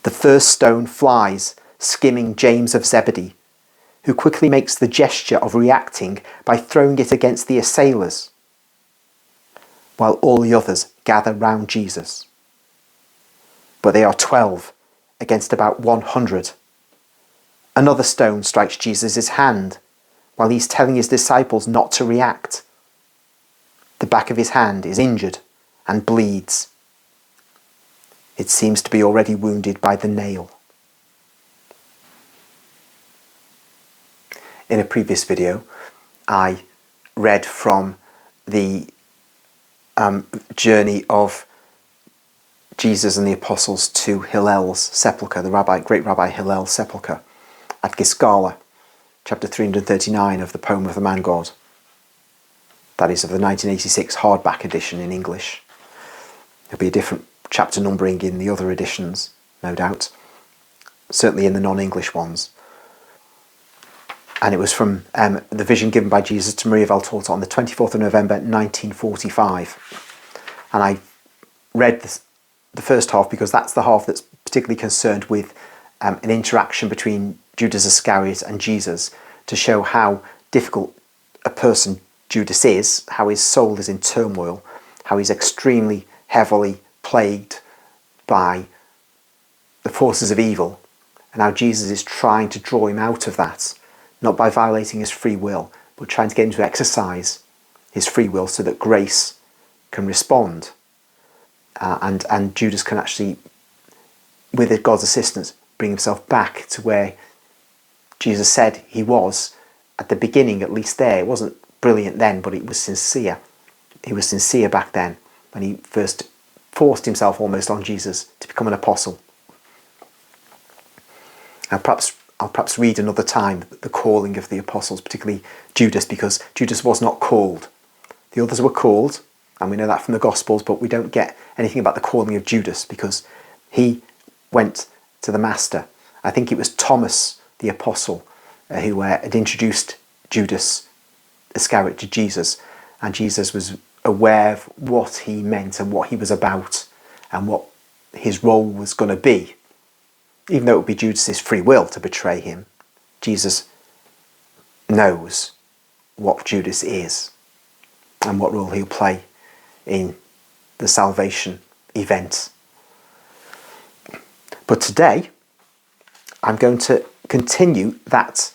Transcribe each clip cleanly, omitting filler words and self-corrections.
The first stone flies, skimming James of Zebedee, who quickly makes the gesture of reacting by throwing it against the assailers, while all the others gather round Jesus. But they are 12 against about 100. Another stone strikes Jesus' hand while he's telling his disciples not to react. The back of his hand is injured and bleeds. It seems to be already wounded by the nail. In a previous video, I read from the journey of Jesus and the apostles to Hillel's sepulchre, the great Rabbi Hillel's sepulchre at Giscala, chapter 339 of the Poem of the Man God. That is of the 1986 hardback edition in English. There'll be a different chapter numbering in the other editions, no doubt. Certainly in the non-English ones. And it was from the vision given by Jesus to Maria Valtorta on the 24th of November 1945. And I read the first half because that's the half that's particularly concerned with an interaction between Judas Iscariot and Jesus to show how difficult a person Judas is, how his soul is in turmoil, how he's extremely heavily plagued by the forces of evil, and how Jesus is trying to draw him out of that, not by violating his free will, but trying to get him to exercise his free will so that grace can respond. And Judas can actually, with God's assistance, bring himself back to where Jesus said he was at the beginning, at least there. It wasn't brilliant then, but it was sincere. He was sincere back then when he first forced himself almost on Jesus to become an apostle. And I'll perhaps read another time the calling of the apostles, particularly Judas, because Judas was not called. The others were called, and we know that from the Gospels, but we don't get anything about the calling of Judas because he went to the Master. I think it was Thomas, the apostle, who had introduced Judas Iscariot to Jesus, and Jesus was aware of what he meant and what he was about and what his role was going to be. Even though it would be Judas's free will to betray him, Jesus knows what Judas is and what role he'll play in the salvation event. But today, I'm going to continue that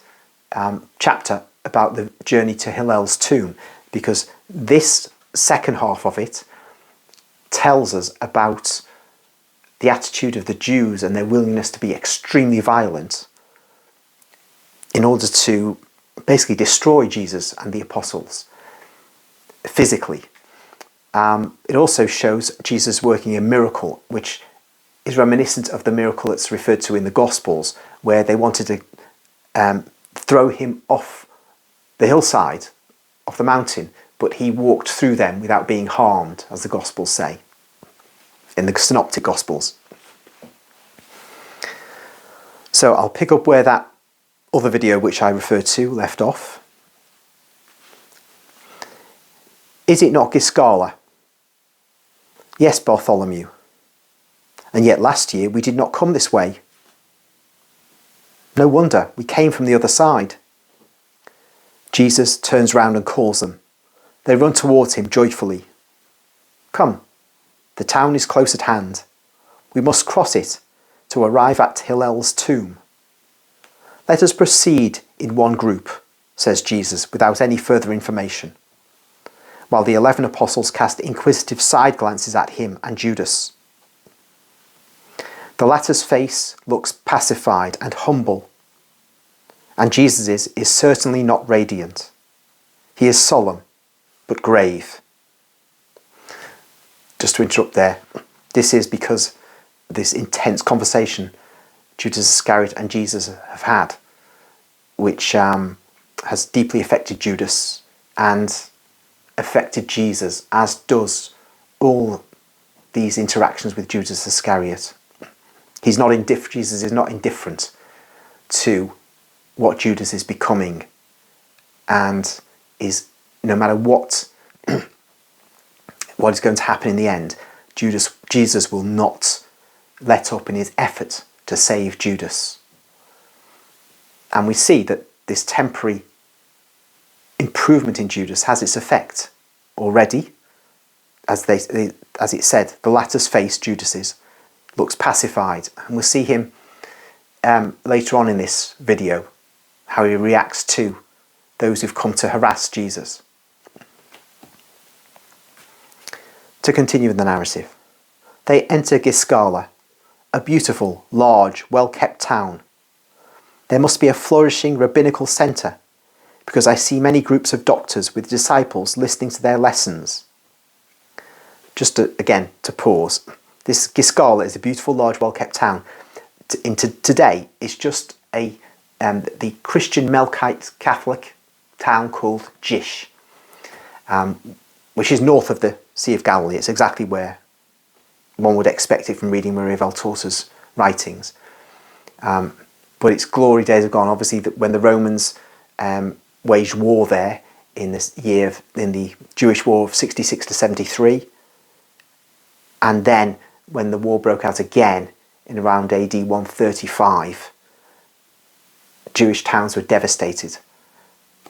chapter about the journey to Hillel's tomb, because this second half of it tells us about the attitude of the Jews and their willingness to be extremely violent in order to basically destroy Jesus and the apostles physically. It also shows Jesus working a miracle, which is reminiscent of the miracle that's referred to in the Gospels, where they wanted to throw him off the hillside, off the mountain, but he walked through them without being harmed, as the Gospels say, in the Synoptic Gospels. So I'll pick up where that other video which I referred to left off. Is it not Giscala? Yes, Bartholomew. And yet last year we did not come this way. No wonder, we came from the other side. Jesus turns round and calls them. They run towards him joyfully. Come, the town is close at hand. We must cross it to arrive at Hillel's tomb. Let us proceed in one group, says Jesus, without any further information, while the 11 apostles cast inquisitive side glances at him and Judas. The latter's face looks pacified and humble, and Jesus's is certainly not radiant. He is solemn, but grave. Just to interrupt there, this is because this intense conversation Judas Iscariot and Jesus have had, which has deeply affected Judas and affected Jesus, as does all these interactions with Judas Iscariot. Jesus is not indifferent to what Judas is becoming, and is, no matter what is going to happen in the end, Jesus will not let up in his effort to save Judas. And we see that this temporary improvement in Judas has its effect already. As it said, the latter's face, Judas's, looks pacified. And we'll see him later on in this video, how he reacts to those who've come to harass Jesus. To continue with the narrative. They enter Giscala, a beautiful, large, well-kept town. There must be a flourishing rabbinical centre, because I see many groups of doctors with disciples listening to their lessons. Just again, to pause. This Giscala is a beautiful, large, well-kept town. Today, it's just the Christian Melkite Catholic town called Jish, which is north of the Sea of Galilee. It's exactly where one would expect it from reading Maria Valtorta's writings. But its glory days have gone. Obviously, when the Romans waged war there in the Jewish War of 66 to 73, and then when the war broke out again in around AD 135, Jewish towns were devastated,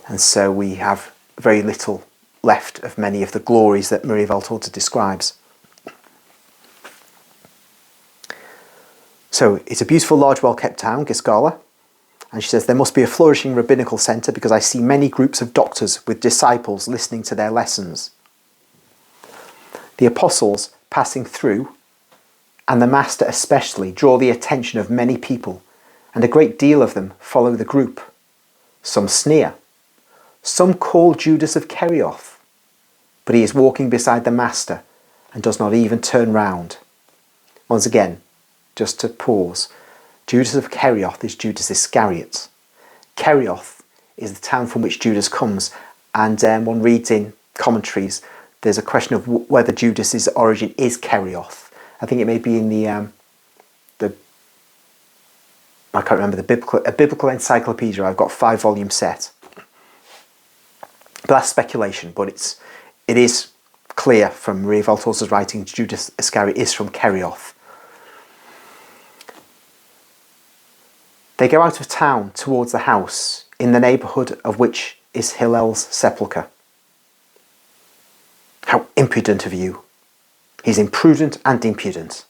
and so we have very little left of many of the glories that Maria Valtorta describes. So it's a beautiful, large, well-kept town, Giscala, and she says there must be a flourishing rabbinical centre because I see many groups of doctors with disciples listening to their lessons. The apostles passing through, and the master especially, draw the attention of many people, and a great deal of them follow the group. Some sneer. Some call Judas of Kerioth, but he is walking beside the master and does not even turn round. Once again, just to pause, Judas of Kerioth is Judas Iscariot. Kerioth is the town from which Judas comes, and one reads in commentaries there's a question of whether Judas's origin is Kerioth. I think it may be in the I can't remember, a biblical encyclopedia. I've got 5-volume set. But that's speculation, but it is clear from Maria Valtorta's writings Judas Iscariot is from Kerioth. They go out of town towards the house, in the neighbourhood of which is Hillel's sepulchre. How impudent of you! He's imprudent and impudent.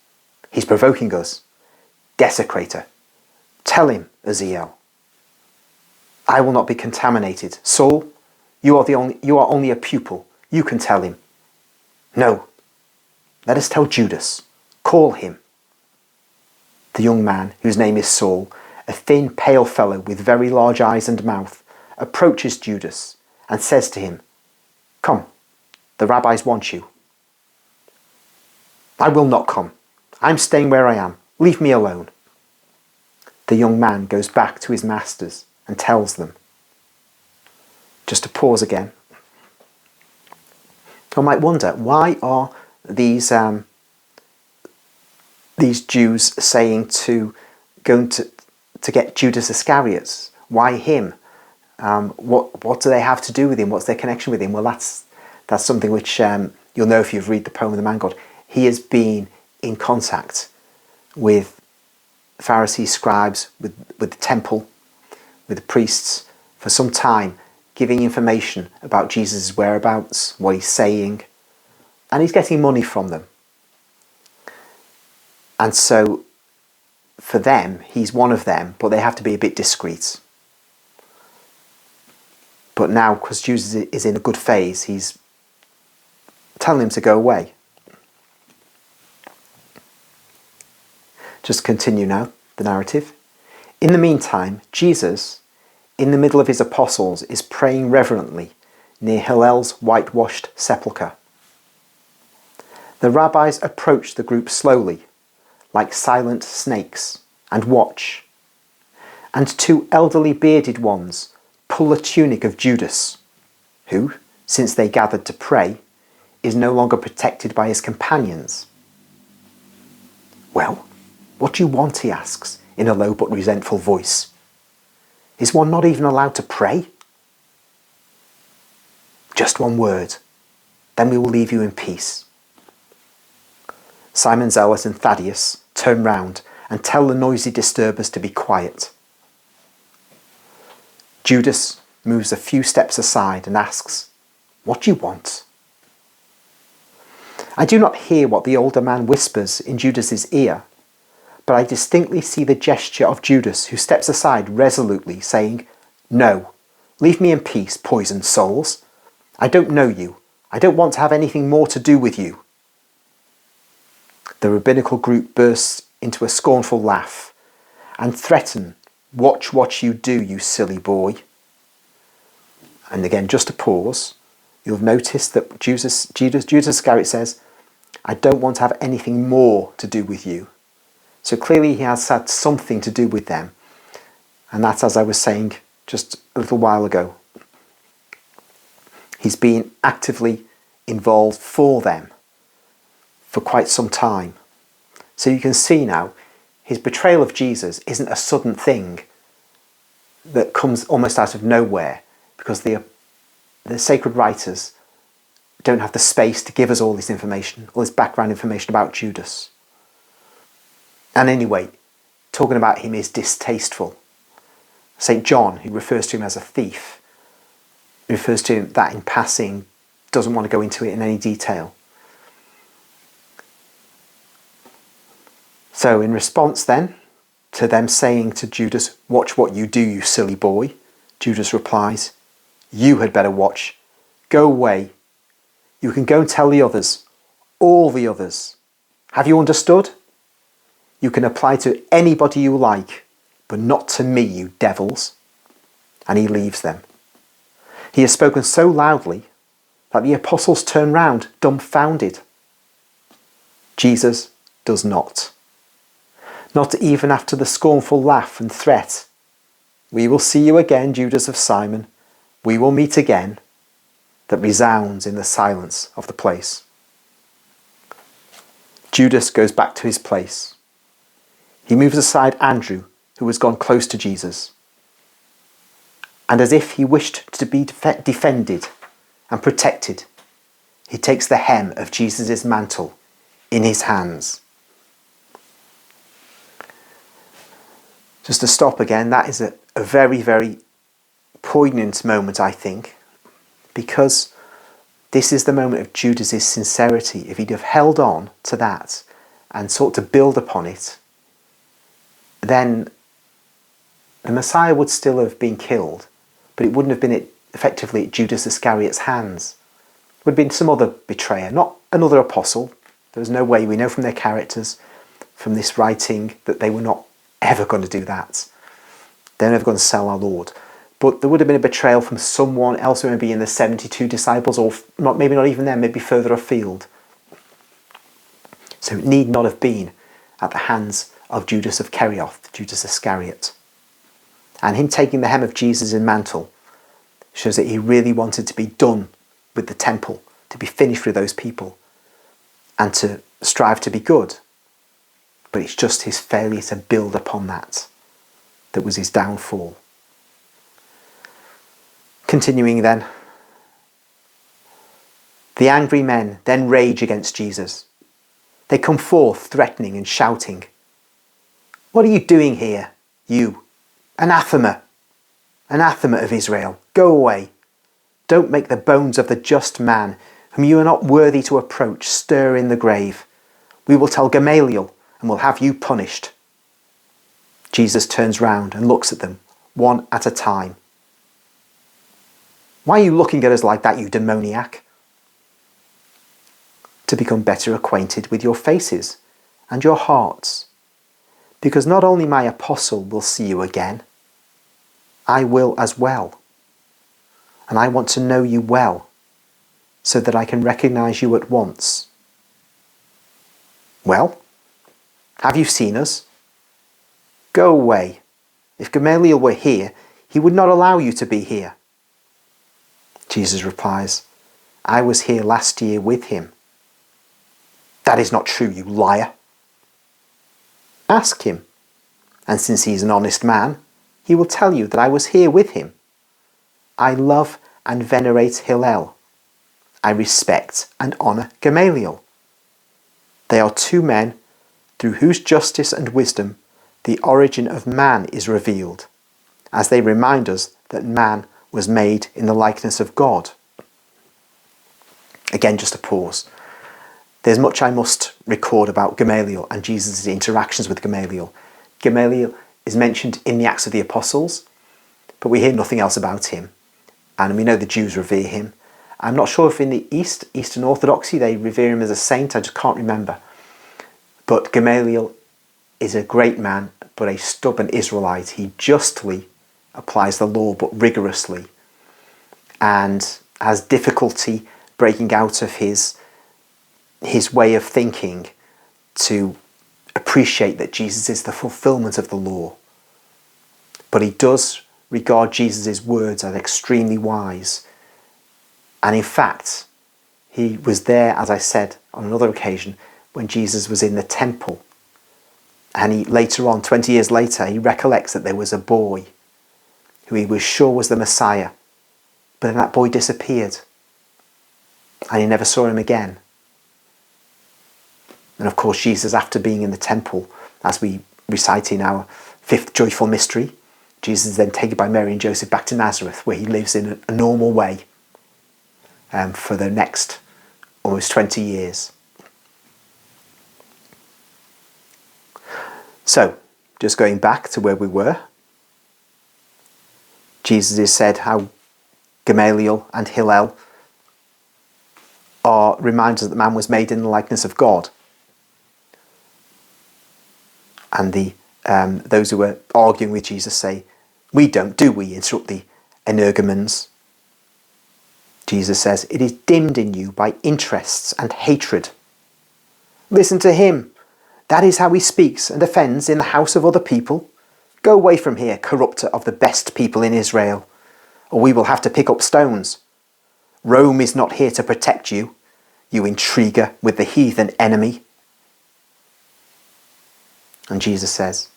He's provoking us. Desecrator. Tell him, Aziel. I will not be contaminated. Saul, you are only a pupil. You can tell him. No. Let us tell Judas. Call him. The young man, whose name is Saul, a thin, pale fellow with very large eyes and mouth, approaches Judas and says to him, Come, the rabbis want you. I will not come. I'm staying where I am. Leave me alone. The young man goes back to his masters and tells them. Just to pause again. I might wonder, why are these Jews saying going to get Judas Iscariot? Why him? What do they have to do with him? What's their connection with him? Well, that's something which you'll know if you've read the poem of the Man God. He has been in contact with Pharisees, scribes, with the temple, with the priests for some time, giving information about Jesus' whereabouts, what he's saying, and he's getting money from them. And so for them, he's one of them, but they have to be a bit discreet. But now, because Jesus is in a good phase, he's telling him to go away. Just continue now, the narrative. In the meantime, Jesus, in the middle of his apostles, is praying reverently near Hillel's whitewashed sepulchre. The rabbis approach the group slowly, like silent snakes, and watch. And 2 elderly bearded ones pull the tunic of Judas, who, since they gathered to pray, is no longer protected by his companions. Well, what do you want, he asks, in a low but resentful voice. Is one not even allowed to pray? Just one word, then we will leave you in peace. Simon Zealot and Thaddeus turn round and tell the noisy disturbers to be quiet." Judas moves a few steps aside and asks, "What do you want?" I do not hear what the older man whispers in Judas's ear, but I distinctly see the gesture of Judas, who steps aside resolutely, saying, "No, leave me in peace, poisoned souls. I don't know you. I don't want to have anything more to do with you." The rabbinical group bursts into a scornful laugh and threaten, "Watch what you do, you silly boy." And again, just to pause, you'll notice that Judas Iscariot says, "I don't want to have anything more to do with you." So clearly he has had something to do with them. And that's, as I was saying just a little while ago, he's been actively involved for them for quite some time. So you can see now, his betrayal of Jesus isn't a sudden thing that comes almost out of nowhere, because the sacred writers don't have the space to give us all this information, all this background information about Judas. And anyway, talking about him is distasteful. St. John, who refers to him as a thief, refers to him that in passing, doesn't want to go into it in any detail. So in response then to them saying to Judas, "Watch what you do, you silly boy," Judas replies, "You had better watch. Go away. You can go and tell the others, all the others. Have you understood? You can apply to anybody you like, but not to me, you devils." And he leaves them. He has spoken so loudly that the apostles turn round, dumbfounded. Jesus does not. Not even after the scornful laugh and threat, "We will see you again, Judas of Simon. We will meet again," that resounds in the silence of the place. Judas goes back to his place. He moves aside Andrew, who has gone close to Jesus. And as if he wished to be defended and protected, he takes the hem of Jesus' mantle in his hands. Just to stop again, that is a very, very poignant moment, I think, because this is the moment of Judas's sincerity. If he'd have held on to that and sought to build upon it, then the Messiah would still have been killed, but it wouldn't have been effectively at Judas Iscariot's hands. It would have been some other betrayer, not another apostle. There was no way, we know from their characters, from this writing, that they were not ever going to do that. They're never going to sell our Lord. But there would have been a betrayal from someone else, maybe in the 72 disciples, or maybe not even them, maybe further afield. So it need not have been at the hands of Judas of Kerioth, Judas Iscariot. And him taking the hem of Jesus' mantle shows that he really wanted to be done with the temple, to be finished with those people, and to strive to be good. But it's just his failure to build upon that was his downfall. Continuing then. The angry men then rage against Jesus. They come forth threatening and shouting, "What are you doing here, you? Anathema! Anathema of Israel! Go away! Don't make the bones of the just man, whom you are not worthy to approach, stir in the grave. We will tell Gamaliel, and will have you punished." Jesus turns round and looks at them, one at a time. "Why are you looking at us like that, you demoniac?" "To become better acquainted with your faces and your hearts, because not only my apostle will see you again, I will as well. And I want to know you well, so that I can recognize you at once." "Well, have you seen us? Go away. If Gamaliel were here, he would not allow you to be here." Jesus replies, "I was here last year with him." "That is not true, you liar." "Ask him, and since he is an honest man, he will tell you that I was here with him. I love and venerate Hillel. I respect and honour Gamaliel. They are two men through whose justice and wisdom the origin of man is revealed, as they remind us that man was made in the likeness of God. Again, just a pause. There's much I must record about Gamaliel and Jesus' interactions with Gamaliel. Gamaliel is mentioned in the Acts of the Apostles, but we hear nothing else about him. And we know the Jews revere him. I'm not sure if in the Eastern Orthodoxy, they revere him as a saint. I just can't remember. But Gamaliel is a great man, but a stubborn Israelite. He justly applies the law, but rigorously, and has difficulty breaking out of his way of thinking to appreciate that Jesus is the fulfillment of the law. But he does regard Jesus' words as extremely wise. And in fact, he was there, as I said on another occasion, when Jesus was in the temple. And he later on, 20 years later, he recollects that there was a boy who he was sure was the Messiah. But then that boy disappeared. And he never saw him again. And of course, Jesus, after being in the temple, as we recite in our fifth joyful mystery, Jesus is then taken by Mary and Joseph back to Nazareth, where he lives in a normal way for the next almost 20 years. So, just going back to where we were, Jesus has said how Gamaliel and Hillel are reminders that man was made in the likeness of God. And those who were arguing with Jesus say, "We don't, do we?" interrupt the energumens. Jesus says, "It is dimmed in you by interests and hatred. Listen to him. That is how he speaks and offends in the house of other people. Go away from here, corrupter of the best people in Israel, or we will have to pick up stones. Rome is not here to protect you, you intriguer with the heathen enemy." And Jesus says,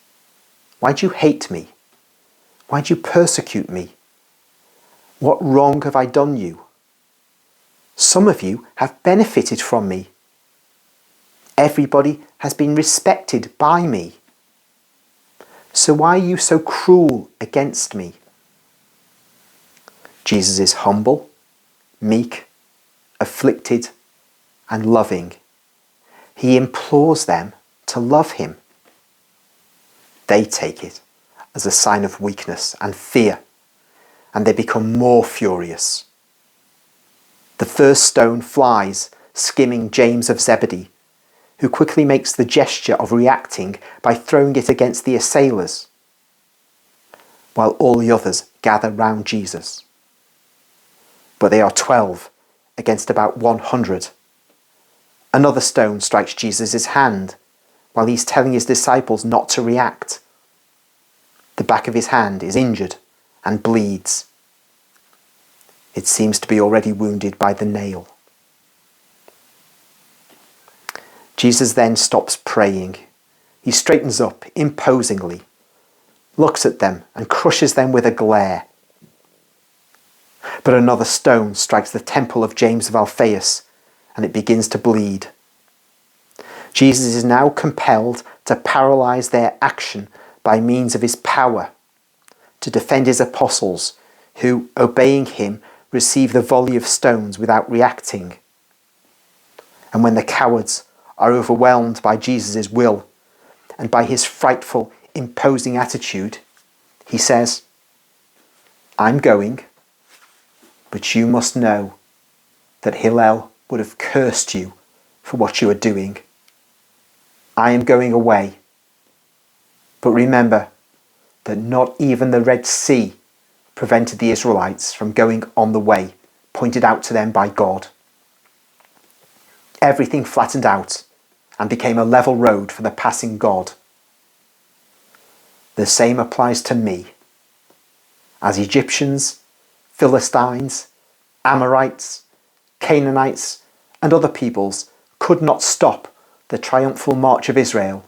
"Why do you hate me? Why do you persecute me? What wrong have I done you? Some of you have benefited from me. Everybody has been respected by me. So why are you so cruel against me?" Jesus is humble, meek, afflicted, and loving. He implores them to love him. They take it as a sign of weakness and fear, and they become more furious. The first stone flies, skimming James of Zebedee, who quickly makes the gesture of reacting by throwing it against the assailers, while all the others gather round Jesus. But they are 12 against about 100. Another stone strikes Jesus' hand while he's telling his disciples not to react. The back of his hand is injured and bleeds. It seems to be already wounded by the nail. Jesus then stops praying. He straightens up imposingly, looks at them and crushes them with a glare. But another stone strikes the temple of James of Alphaeus, and it begins to bleed. Jesus is now compelled to paralyze their action by means of his power, to defend his apostles, who, obeying him, receive the volley of stones without reacting. And when the cowards are overwhelmed by Jesus' will and by his frightful, imposing attitude, he says, "I'm going, but you must know that Hillel would have cursed you for what you are doing. I am going away, but remember that not even the Red Sea prevented the Israelites from going on the way pointed out to them by God. Everything flattened out and became a level road for the passing God. The same applies to me. As Egyptians, Philistines, Amorites, Canaanites, and other peoples could not stop the triumphal march of Israel,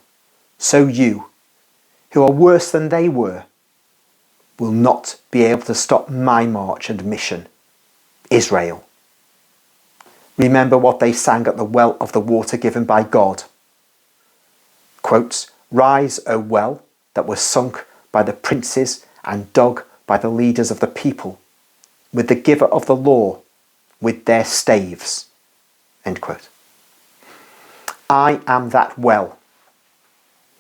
so you, who are worse than they were, will not be able to stop my march and mission, Israel. Remember what they sang at the well of the water given by God. Quote, "Rise, O well, that was sunk by the princes and dug by the leaders of the people, with the giver of the law, with their staves." End quote. I am that well.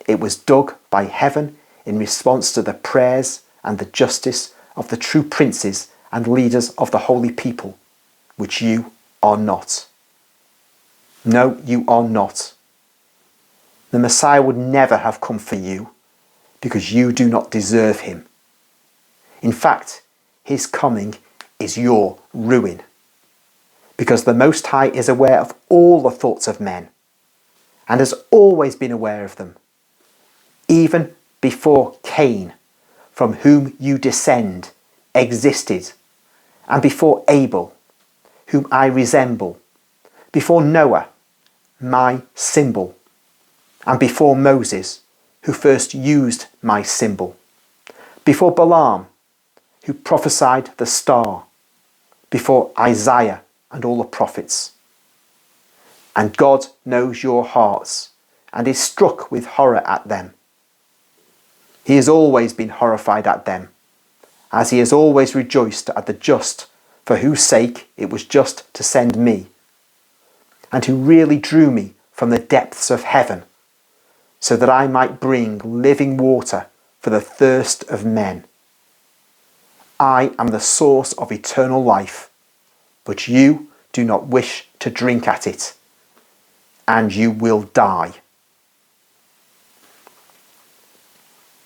It was dug by heaven in response to the prayers and the justice of the true princes and leaders of the holy people, which you are not. No, you are not. The Messiah would never have come for you because you do not deserve him. In fact, his coming is your ruin, because the Most High is aware of all the thoughts of men and has always been aware of them, even before Cain, from whom you descend, existed, and before Abel, whom I resemble, before Noah, my symbol, and before Moses, who first used my symbol, before Balaam, who prophesied the star, before Isaiah and all the prophets. And God knows your hearts and is struck with horror at them. He has always been horrified at them, as he has always rejoiced at the just, for whose sake it was just to send me, and who really drew me from the depths of heaven, so that I might bring living water for the thirst of men. I am the source of eternal life, but you do not wish to drink at it, and you will die.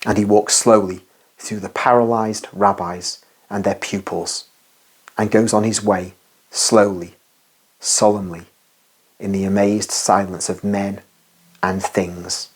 And he walks slowly through the paralyzed rabbis and their pupils, and goes on his way slowly, solemnly, in the amazed silence of men and things.